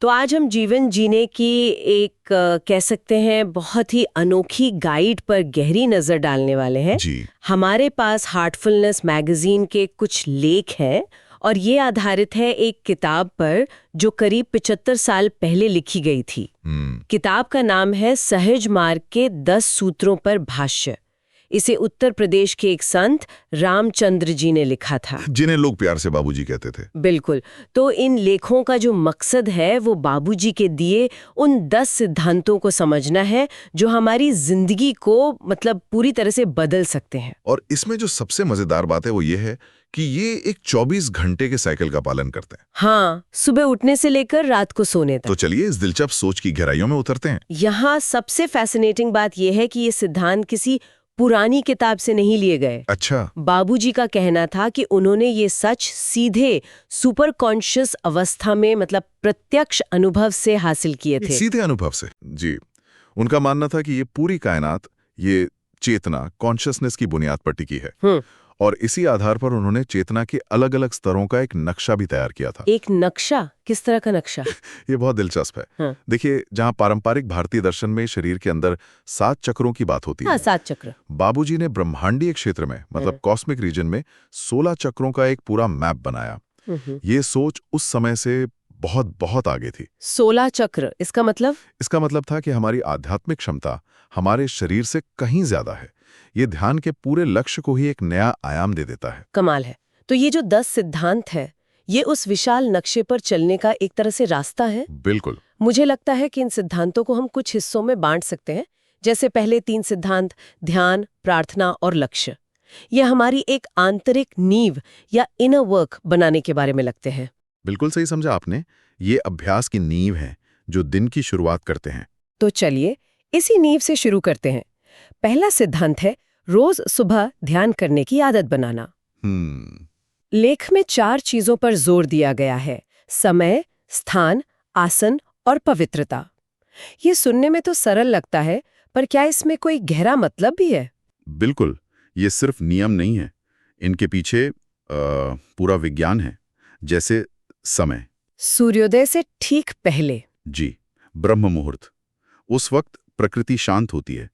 तो आज हम जीवन जीने की एक कह सकते हैं बहुत ही अनोखी गाइड पर गहरी नजर डालने वाले हैं। जी। हमारे पास हार्टफुलनेस मैगजीन के कुछ लेख हैं और ये आधारित है एक किताब पर जो करीब 75 साल पहले लिखी गई थी। किताब का नाम है सहज मार्ग के 10 सूत्रों पर भाष्य। इसे उत्तर प्रदेश के एक संत रामचंद्र जी ने लिखा था, जिन्हें लोग प्यार से बाबूजी कहते थे। बिल्कुल। तो इन लेखों का जो मकसद है वो बाबूजी के दिए उन 10 सिद्धांतों को समझना है जो हमारी जिंदगी को मतलब पूरी तरह से बदल सकते हैं। और इसमें जो सबसे मजेदार बात है वो ये है कि ये एक 24 घंटे के साइकिल का पालन करते हैं। हाँ, सुबह उठने से लेकर रात को सोने तक। तो चलिए इस दिलचस्प सोच की गहराइयों में उतरते हैं। यहाँ सबसे फैसिनेटिंग बात यह है कि ये सिद्धांत किसी पुरानी किताब से नहीं लिए गए। अच्छा। बाबूजी का कहना था कि उन्होंने ये सच सीधे सुपर कॉन्शियस अवस्था में मतलब प्रत्यक्ष अनुभव से हासिल किए थे। सीधे अनुभव से। जी। उनका मानना था कि ये पूरी कायनात, ये चेतना, कॉन्शियसनेस की बुनियाद पर टिकी है। और इसी आधार पर उन्होंने चेतना के अलग अलग स्तरों का एक नक्शा भी तैयार किया था। एक नक्शा? किस तरह का नक्शा? ये बहुत दिलचस्प है। देखिए, जहां पारंपरिक भारतीय दर्शन में शरीर के अंदर 7 चक्रों की बात होती है, 7 चक्र, बाबूजी ने ब्रह्मांडीय क्षेत्र में मतलब कॉस्मिक रीजन में 16 चक्रों का एक पूरा मैप बनाया। ये सोच उस समय से बहुत बहुत आगे थी। 16 चक्र, इसका मतलब था कि हमारी आध्यात्मिक क्षमता हमारे शरीर से कहीं ज्यादा है। ये ध्यान के पूरे लक्ष्य को ही एक नया आयाम दे देता है। कमाल है। तो ये जो 10 सिद्धांत है, ये उस विशाल नक्शे पर चलने का एक तरह से रास्ता है। बिल्कुल। मुझे लगता है कि इन सिद्धांतों को हम कुछ हिस्सों में बांट सकते हैं। जैसे पहले 3 सिद्धांत, ध्यान, प्रार्थना और लक्ष्य, ये हमारी एक आंतरिक नींव या इनर वर्क बनाने के बारे में लगते हैं। बिल्कुल सही समझा आपने। ये अभ्यास की नींव है जो दिन की शुरुआत करते हैं। तो चलिए इसी नींव से शुरू करते हैं। पहला सिद्धांत है रोज सुबह ध्यान करने की आदत बनाना। लेख में 4 चीजों पर जोर दिया गया है: समय, स्थान, आसन और पवित्रता। ये सुनने में तो सरल लगता है, पर क्या इसमें कोई गहरा मतलब भी है? बिल्कुल। ये सिर्फ नियम नहीं है, इनके पीछे पूरा विज्ञान है। जैसे समय, सूर्योदय से ठीक पहले। जी, ब्रह्म मुहूर्त। उस वक्त प्रकृति शांत होती है,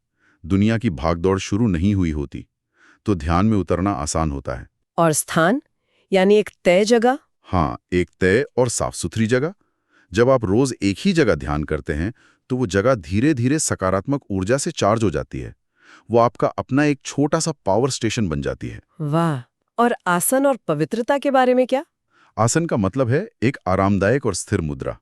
दुनिया की भागदौड़ शुरू नहीं हुई होती, तो ध्यान में उतरना आसान होता है। और स्थान, यानी एक तय जगह? हाँ, एक तय और साफ सुथरी जगह। जब आप रोज एक ही जगह ध्यान करते हैं तो वो जगह धीरे धीरे सकारात्मक ऊर्जा से चार्ज हो जाती है। वो आपका अपना एक छोटा सा पावर स्टेशन बन जाती है। वाह। और आसन और पवित्रता के बारे में क्या? आसन का मतलब है एक आरामदायक और स्थिर मुद्रा।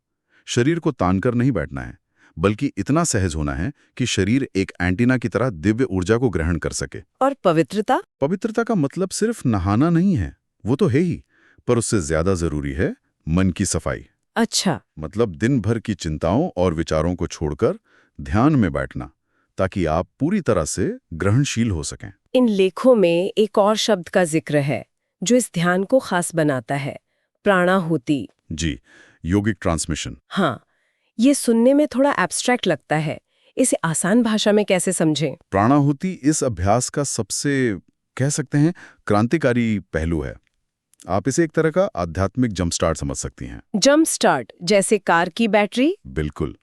शरीर को तानकर नहीं बैठना है, बल्कि इतना सहज होना है कि शरीर एक एंटीना की तरह दिव्य ऊर्जा को ग्रहण कर सके। और पवित्रता? पवित्रता का मतलब सिर्फ नहाना नहीं है, वो तो है ही, पर उससे ज्यादा जरूरी है मन की सफाई। अच्छा। मतलब दिन भर की चिंताओं और विचारों को छोड़कर ध्यान में बैठना, ताकि आप पूरी तरह से ग्रहणशील हो सकें। इन लेखों में एक और शब्द का जिक्र है जो इस ध्यान को खास बनाता है: प्राणाहुति। जी, योगिक ट्रांसमिशन। हाँ, ये सुनने में थोड़ा एब्स्ट्रैक्ट लगता है। इसे आसान भाषा में कैसे समझें? प्राणाहुति इस अभ्यास का सबसे, कह सकते हैं, क्रांतिकारी पहलू है। आप इसे एक तरह का आध्यात्मिक जंप स्टार्ट समझ सकती हैं। जंप स्टार्ट, जैसे कार की बैटरी? बिल्कुल।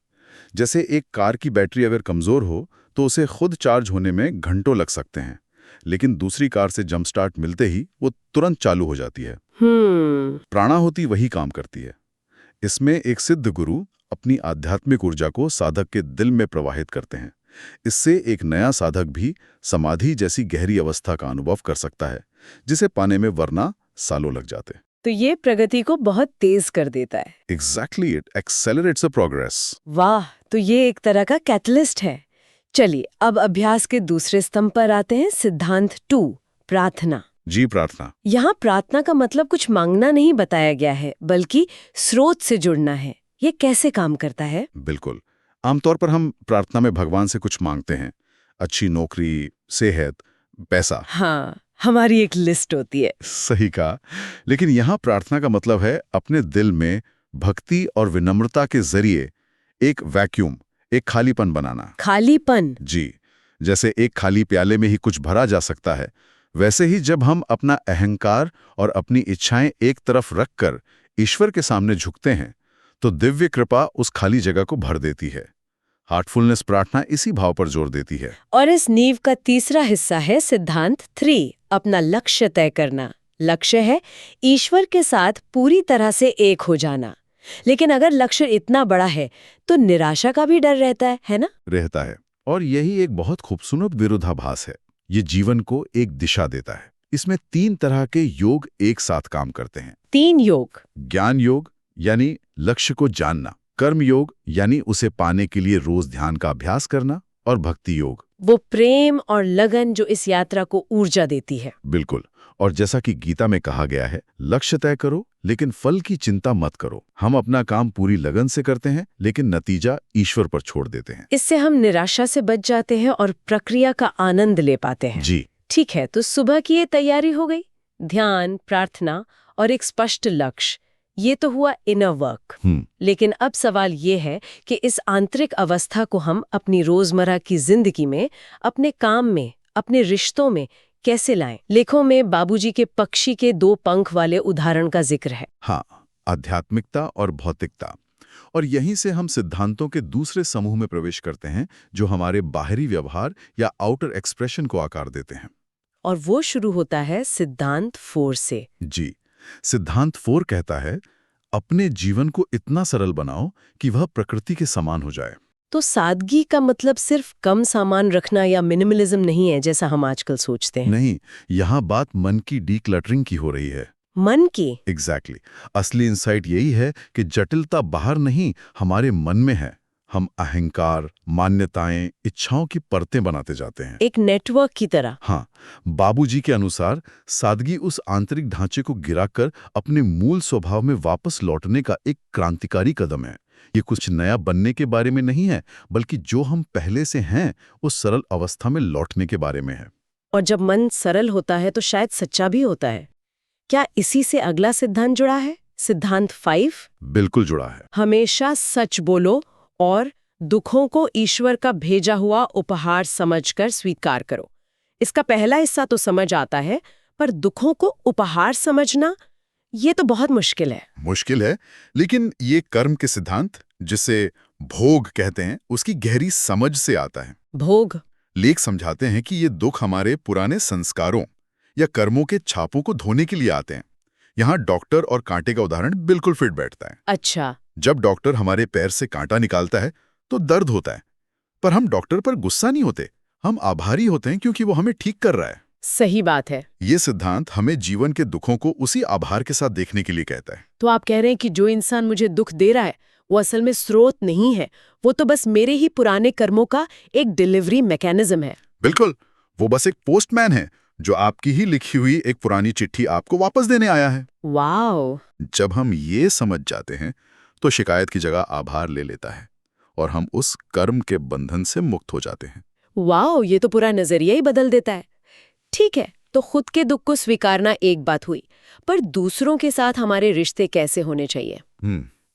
जैसे एक कार की बैटरी अगर कमजोर हो तो उसे खुद चार्ज होने में घंटों लग सकते हैं, लेकिन दूसरी कार से जंप स्टार्ट मिलते ही वो तुरंत चालू हो जाती है। प्राणाहुति वही काम करती है। इसमें एक सिद्ध गुरु अपनी आध्यात्मिक ऊर्जा को साधक के दिल में प्रवाहित करते हैं। इससे एक नया साधक भी समाधि जैसी गहरी अवस्था का अनुभव कर सकता है, जिसे पाने में वरना सालों लग जाते। तो ये प्रगति को बहुत तेज कर देता है। Exactly, it accelerates the progress. वाह, तो ये एक तरह का कैटलिस्ट है। चलिए अब अभ्यास के दूसरे स्तंभ पर आते हैं, सिद्धांत 2, प्रार्थना। जी, प्रार्थना। यहाँ प्रार्थना का मतलब कुछ मांगना नहीं बताया गया है, बल्कि स्रोत से जुड़ना है। ये कैसे काम करता है? बिल्कुल। आमतौर पर हम प्रार्थना में भगवान से कुछ मांगते हैं, अच्छी नौकरी, सेहत, पैसा। हाँ, हमारी एक लिस्ट होती है। सही कहा। लेकिन यहाँ प्रार्थना का मतलब है अपने दिल में भक्ति और विनम्रता के जरिए एक वैक्यूम, एक खालीपन बनाना। खालीपन? जी, जैसे एक खाली प्याले में ही कुछ भरा जा सकता है, वैसे ही जब हम अपना अहंकार और अपनी इच्छाएं एक तरफ रखकर ईश्वर के सामने झुकते हैं, तो दिव्य कृपा उस खाली जगह को भर देती है। हार्टफुलनेस प्रार्थना इसी भाव पर जोर देती है। और इस नींव का तीसरा हिस्सा है सिद्धांत 3, अपना लक्ष्य तय करना। लक्ष्य है ईश्वर के साथ पूरी तरह से एक हो जाना। लेकिन अगर लक्ष्य इतना बड़ा है तो निराशा का भी डर रहता है ना? रहता है। और यही एक बहुत खूबसूरत विरोधाभास है। ये जीवन को एक दिशा देता है। इसमें 3 तरह के योग एक साथ काम करते हैं। 3 योग। ज्ञान योग यानी लक्ष्य को जानना, कर्म योग यानी उसे पाने के लिए रोज ध्यान का अभ्यास करना, और भक्ति योग, वो प्रेम और लगन जो इस यात्रा को ऊर्जा देती है। बिल्कुल। और जैसा कि गीता में कहा गया है, लक्ष्य तय करो लेकिन फल की चिंता मत करो। हम अपना काम पूरी लगन से करते हैं लेकिन नतीजा ईश्वर पर छोड़ देते हैं। इससे हम निराशा से बच जाते हैं और प्रक्रिया का आनंद ले पाते हैं। जी ठीक है, तो सुबह की ये तैयारी हो गई, ध्यान, प्रार्थना और एक स्पष्ट लक्ष्य। ये तो हुआ इनर वर्क। लेकिन अब सवाल ये है कि इस आंतरिक अवस्था को हम अपनी रोजमर्रा की जिंदगी में, अपने काम में, अपने रिश्तों में कैसे लाएं? लेखों में बाबूजी के पक्षी के 2 पंख वाले उदाहरण का जिक्र है। हाँ, आध्यात्मिकता और भौतिकता। और यहीं से हम सिद्धांतों के दूसरे समूह में प्रवेश करते हैं जो हमारे बाहरी व्यवहार या आउटर एक्सप्रेशन को आकार देते हैं। और वो शुरू होता है सिद्धांत 4 से। जी, सिद्धांत 4 कहता है, अपने जीवन को इतना सरल बनाओ कि वह प्रकृति के समान हो जाए। तो सादगी का मतलब सिर्फ कम सामान रखना या मिनिमलिज्म नहीं है जैसा हम आजकल सोचते हैं। नहीं, यहाँ बात मन की डीक्लटरिंग की हो रही है। मन की? एग्जैक्टली। असली इंसाइट यही है कि जटिलता बाहर नहीं, हमारे मन में है। हम अहंकार, मान्यताएं, इच्छाओं की परतें बनाते जाते हैं, एक नेटवर्क की तरह। हाँ, बाबूजी के अनुसार सादगी उस आंतरिक ढांचे को गिराकर अपने मूल स्वभाव में वापस लौटने का एक क्रांतिकारी कदम है। ये कुछ नया बनने के बारे में नहीं है, बल्कि जो हम पहले से हैं उस सरल अवस्था में लौटने के बारे में है। और जब मन सरल होता है तो शायद सच्चा भी होता है। क्या इसी से अगला सिद्धांत जुड़ा है, सिद्धांत 5? बिल्कुल जुड़ा है। हमेशा सच बोलो और दुखों को ईश्वर का भेजा हुआ उपहार समझकर स्वीकार करो। इसका पहला हिस्सा तो समझ आता है, पर दुखों को उपहार समझना, ये तो बहुत मुश्किल है। मुश्किल है, लेकिन ये कर्म के सिद्धांत, जिसे भोग कहते हैं, उसकी गहरी समझ से आता है। भोग? लेख समझाते हैं कि ये दुख हमारे पुराने संस्कारों या कर्मों के छापों को धोने के लिए आते हैं। यहाँ डॉक्टर और कांटे का उदाहरण बिल्कुल फिट बैठता है। अच्छा। जब डॉक्टर हमारे पैर से कांटा निकालता है तो दर्द होता है, पर हम डॉक्टर पर गुस्सा नहीं होते, हम आभारी होते हैं क्योंकि वो हमें ठीक कर रहा है। सही बात है। ये सिद्धांत हमें जीवन के दुखों को उसी आभार के साथ देखने के लिए कहता है। तो आप कह रहे हैं कि जो इंसान मुझे दुख दे रहा है वो असल में स्रोत नहीं है, वो तो बस मेरे ही पुराने कर्मों का एक डिलीवरी मैकेनिज्म है। बिल्कुल, वो बस एक पोस्टमैन है जो आपकी ही लिखी हुई एक पुरानी चिट्ठी आपको वापस देने आया है। वाओ! जब हम ये समझ जाते हैं तो शिकायत की जगह आभार ले लेता है और हम उस कर्म के बंधन से मुक्त हो जाते हैं। वाओ, ये तो पूरा नजरिया ही बदल देता है। ठीक है, तो खुद के दुख को स्वीकारना एक बात हुई, पर दूसरों के साथ हमारे रिश्ते कैसे होने चाहिए,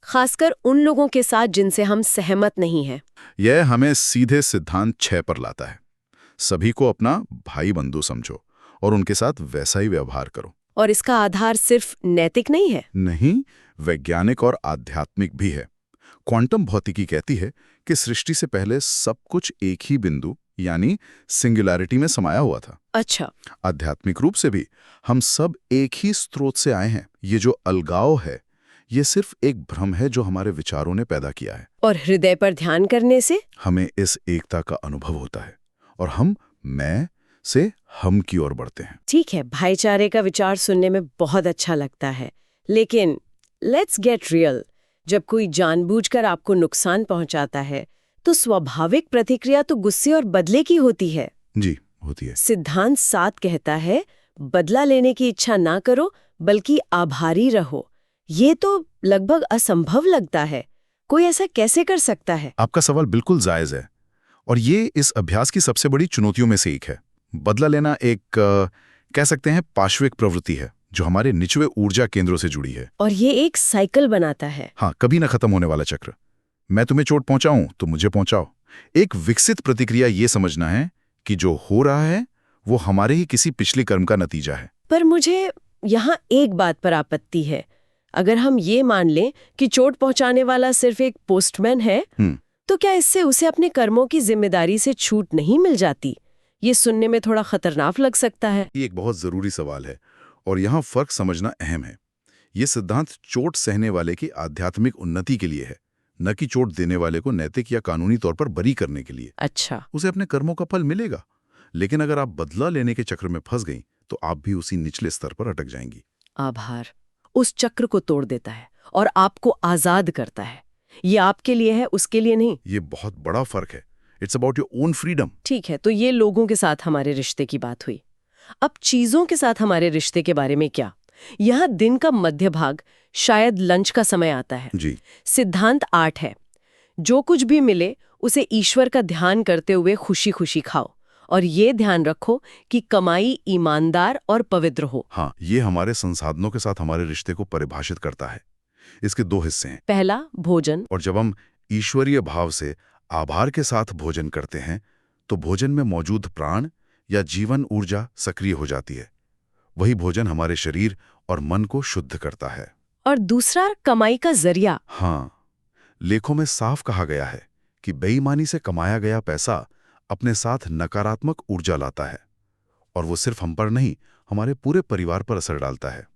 खासकर उन लोगों के साथ जिनसे हम सहमत नहीं हैं? यह हमें सीधे सिद्धांत 6 पर लाता है। सभी को अपना भाई बंधु समझो और उनके साथ वैसा ही व्यवहार करो। और इसका आधार सिर्फ नैतिक नहीं है? नहीं, वैज्ञानिक और आध्यात्मिक भी है। क्वांटम भौतिकी कहती है कि सृष्टि से पहले सब कुछ एक ही बिंदु यानी सिंगुलैरिटी में समाया हुआ था। अच्छा। आध्यात्मिक रूप से भी हम सब एक ही स्रोत से आए हैं। ये जो अलगाव है, ये सिर्फ एक भ्रम है जो हमारे विचारों ने पैदा किया है। और हृदय पर ध्यान करने से हमें इस एकता का अनुभव होता है और हम मैं से हम की ओर बढ़ते हैं। ठीक है, भाईचारे का विचार सुनने में बहुत अच्छा लगता है, लेकिन लेट्स गेट रियल। जब कोई जानबूझकर आपको नुकसान पहुंचाता है तो स्वाभाविक प्रतिक्रिया तो गुस्से और बदले की होती है। जी, होती है। सिद्धांत 7 कहता है, बदला लेने की इच्छा ना करो बल्कि आभारी रहो। ये तो लगभग असंभव लगता है। कोई ऐसा कैसे कर सकता है? आपका सवाल बिल्कुल जायज है और ये इस अभ्यास की सबसे बड़ी चुनौतियों में से एक है। बदला लेना एक कह सकते हैं पार्श्विक प्रवृत्ति है जो हमारे निचले ऊर्जा केंद्रों से जुड़ी है। और ये एक साइकिल बनाता है। हाँ, कभी ना खत्म होने वाला चक्र। मैं तुम्हें चोट पहुंचाऊं तो मुझे पहुंचाओ। एक विकसित प्रतिक्रिया ये समझना है कि जो हो रहा है वो हमारे ही किसी पिछले कर्म का नतीजा है। पर मुझे यहाँ एक बात पर आपत्ति है। अगर हम ये मान लें कि चोट पहुंचाने वाला सिर्फ एक पोस्टमैन है, तो क्या इससे उसे अपने कर्मों की जिम्मेदारी से छूट नहीं मिल जाती? ये सुनने में थोड़ा खतरनाक लग सकता है। ये एक बहुत जरूरी सवाल है और यहाँ फर्क समझना अहम है। ये सिद्धांत चोट सहने वाले की आध्यात्मिक उन्नति के लिए है, न कि चोट देने वाले को नैतिक या कानूनी तौर पर बरी करने के लिए। अच्छा। उसे अपने कर्मों का फल मिलेगा, लेकिन अगर आप बदला लेने के चक्र में फंस गई तो आप भी उसी निचले स्तर पर अटक जाएंगी। आभार उस चक्र को तोड़ देता है और आपको आजाद करता है। ये आपके लिए है, उसके लिए नहीं। ये बहुत बड़ा फर्क है। It's about your own freedom. ठीक है, तो ये लोगों के साथ हमारे रिश्ते की बात हुई। अब चीजों के साथ हमारे रिश्ते के बारे में क्या? यहाँ दिन का मध्य भाग, शायद लंच का समय आता है। जी। सिद्धांत 8 है, जो कुछ भी मिले उसे ईश्वर का ध्यान करते हुए खुशी खुशी खाओ, और ये ध्यान रखो कि कमाई ईमानदार और पवित्र हो। हाँ, ये हमारे संसाधनों के साथ हमारे रिश्ते को परिभाषित करता है। इसके 2 हिस्से हैं। पहला, भोजन। और जब हम ईश्वरीय भाव से आभार के साथ भोजन करते हैं तो भोजन में मौजूद प्राण या जीवन ऊर्जा सक्रिय हो जाती है। वही भोजन हमारे शरीर और मन को शुद्ध करता है। और दूसरा, कमाई का जरिया। हाँ, लेखों में साफ कहा गया है कि बेईमानी से कमाया गया पैसा अपने साथ नकारात्मक ऊर्जा लाता है, और वो सिर्फ हम पर नहीं, हमारे पूरे परिवार पर असर डालता है।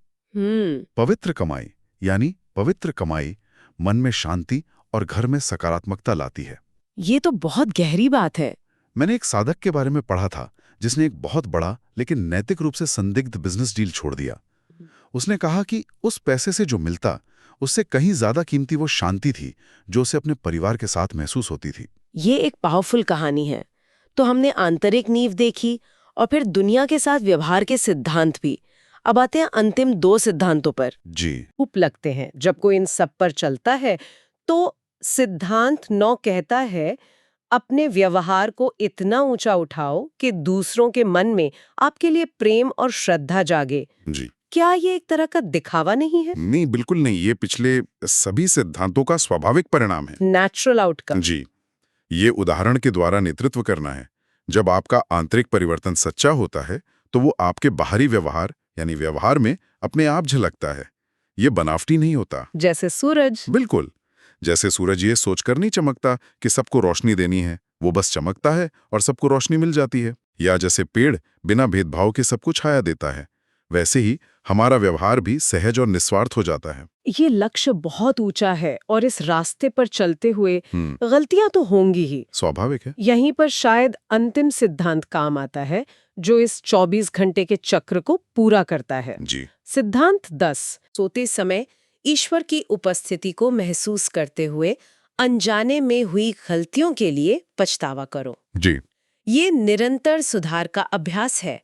पवित्र कमाई यानी पवित्र कमाई मन में शांति और घर में सकारात्मकता लाती है। ये तो बहुत गहरी बात है। मैंने एक साधक के बारे में पढ़ा था जिसने एक बहुत बड़ा लेकिन नैतिक रूप से संदिग्ध बिजनेस डील छोड़ दिया। उसने कहा कि उस पैसे से जो मिलता उससे कहीं ज्यादा कीमती वो शांति थी जो उसे अपने परिवार के साथ महसूस होती थी। ये एक पावरफुल कहानी है। तो हमने आंतरिक नींव देखी और फिर दुनिया के साथ व्यवहार के सिद्धांत भी। अब आते हैं अंतिम 2 सिद्धांतों पर। जी। खूब लगते हैं जब कोई इन सब पर चलता है। तो सिद्धांत 9 कहता है, अपने व्यवहार को इतना ऊंचा उठाओ कि दूसरों के मन में आपके लिए प्रेम और श्रद्धा जागे। जी। क्या ये एक तरह का दिखावा नहीं है? नहीं, बिल्कुल नहीं। ये पिछले सभी सिद्धांतों का स्वाभाविक परिणाम है। Natural outcome. जी। ये उदाहरण के द्वारा नेतृत्व करना है। जब आपका आंतरिक परिवर्तन सच्चा होता है तो वो आपके बाहरी व्यवहार यानी व्यवहार में अपने आप झलकता है। ये बनावटी नहीं होता। जैसे सूरज। बिल्कुल। जैसे सूरज ये सोचकर नहीं चमकता कि सबको रोशनी देनी है, वो बस चमकता है और सबको रोशनी मिल जाती है। या जैसे पेड़ बिना भेदभाव के सबको छाया देता है, वैसे ही हमारा व्यवहार भी सहज और निस्वार्थ हो जाता है। ये लक्ष्य बहुत ऊंचा है और इस रास्ते पर चलते हुए गलतियां तो होंगी ही, स्वाभाविक है। यहीं पर शायद अंतिम सिद्धांत काम आता है जो इस 24 घंटे के चक्र को पूरा करता है। जी। सिद्धांत 10, सोते समय ईश्वर की उपस्थिति को महसूस करते हुए अनजाने में हुई गलतियों के लिए पछतावा करो। जी। ये निरंतर सुधार का अभ्यास है।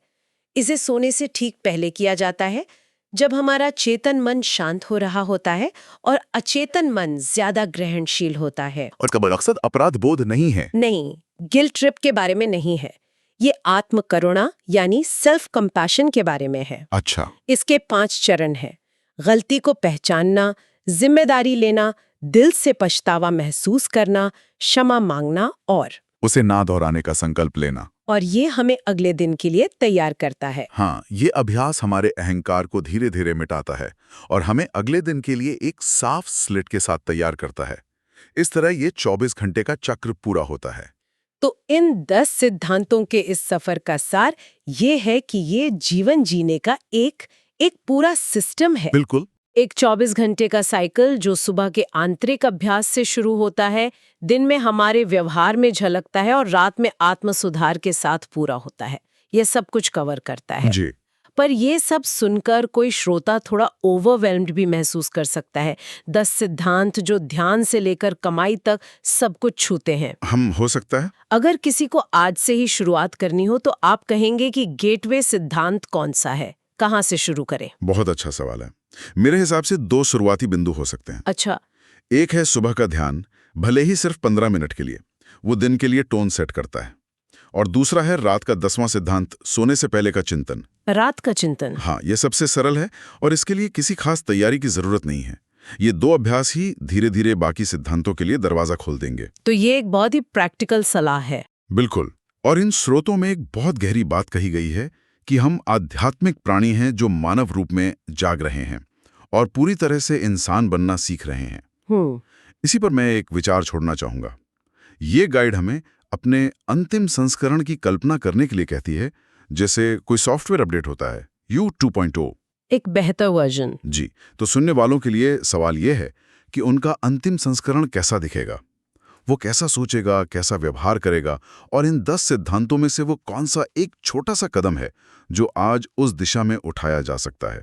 इसे सोने से ठीक पहले किया जाता है, जब हमारा चेतन मन शांत हो रहा होता है और अचेतन मन ज्यादा ग्रहणशील होता है। और इसका मकसद अपराध बोध नहीं है। नहीं, गिल्ट ट्रिप के बारे में नहीं है। ये आत्म करुणा यानी सेल्फ कंपैशन के बारे में है। अच्छा। इसके 5 चरण हैं। गलती को पहचानना, जिम्मेदारी लेना, दिल से पछतावा महसूस करना, क्षमा मांगना और उसे ना दोहराने का संकल्प लेना। और ये हमें अगले दिन के लिए तैयार करता है। हाँ, ये अभ्यास हमारे अहंकार को धीरे धीरे मिटाता है और हमें अगले दिन के लिए एक साफ स्लेट के साथ तैयार करता है। इस तरह ये 24 घंटे का चक्र पूरा होता है। तो इन 10 सिद्धांतों के इस सफर का सार ये है कि ये जीवन जीने का एक पूरा सिस्टम है। बिल्कुल। एक 24 घंटे का साइकिल जो सुबह के आंतरिक अभ्यास से शुरू होता है, दिन में हमारे व्यवहार में झलकता है और रात में आत्म सुधार के साथ पूरा होता है। ये सब कुछ कवर करता है। जी। पर ये सब सुनकर कोई श्रोता थोड़ा ओवरवेल्म्ड भी महसूस कर सकता है। 10 सिद्धांत जो ध्यान से लेकर कमाई तक सब कुछ छूते हैं। हम हो सकता है। अगर किसी को आज से ही शुरुआत करनी हो तो आप कहेंगे कि गेटवे सिद्धांत कौन सा है, कहाँ से शुरू करें? बहुत अच्छा सवाल है। मेरे हिसाब से 2 शुरुआती बिंदु हो सकते हैं। अच्छा। एक है सुबह का ध्यान, भले ही सिर्फ 15 मिनट के लिए, वो दिन के लिए टोन सेट करता है। और दूसरा है रात का 10वां सिद्धांत, सोने से पहले का चिंतन। रात का चिंतन। हाँ, ये सबसे सरल है और इसके लिए किसी खास तैयारी की जरूरत नहीं है। ये 2 अभ्यास ही धीरे धीरे बाकी सिद्धांतों के लिए दरवाजा खोल देंगे। तो ये एक बहुत ही प्रैक्टिकल सलाह है। बिल्कुल। और इन स्रोतों में एक बहुत गहरी बात कही गई है कि हम आध्यात्मिक प्राणी हैं जो मानव रूप में जाग रहे हैं और पूरी तरह से इंसान बनना सीख रहे हैं। इसी पर मैं एक विचार छोड़ना चाहूंगा। ये गाइड हमें अपने अंतिम संस्करण की कल्पना करने के लिए कहती है, जैसे कोई सॉफ्टवेयर अपडेट होता है, U 2.0, एक बेहतर वर्जन। जी। तो सुनने वालों के लिए सवाल यह है कि उनका अंतिम संस्करण कैसा दिखेगा, वो कैसा सोचेगा, कैसा व्यवहार करेगा, और इन 10 सिद्धांतों में से वो कौन सा एक छोटा सा कदम है जो आज उस दिशा में उठाया जा सकता है।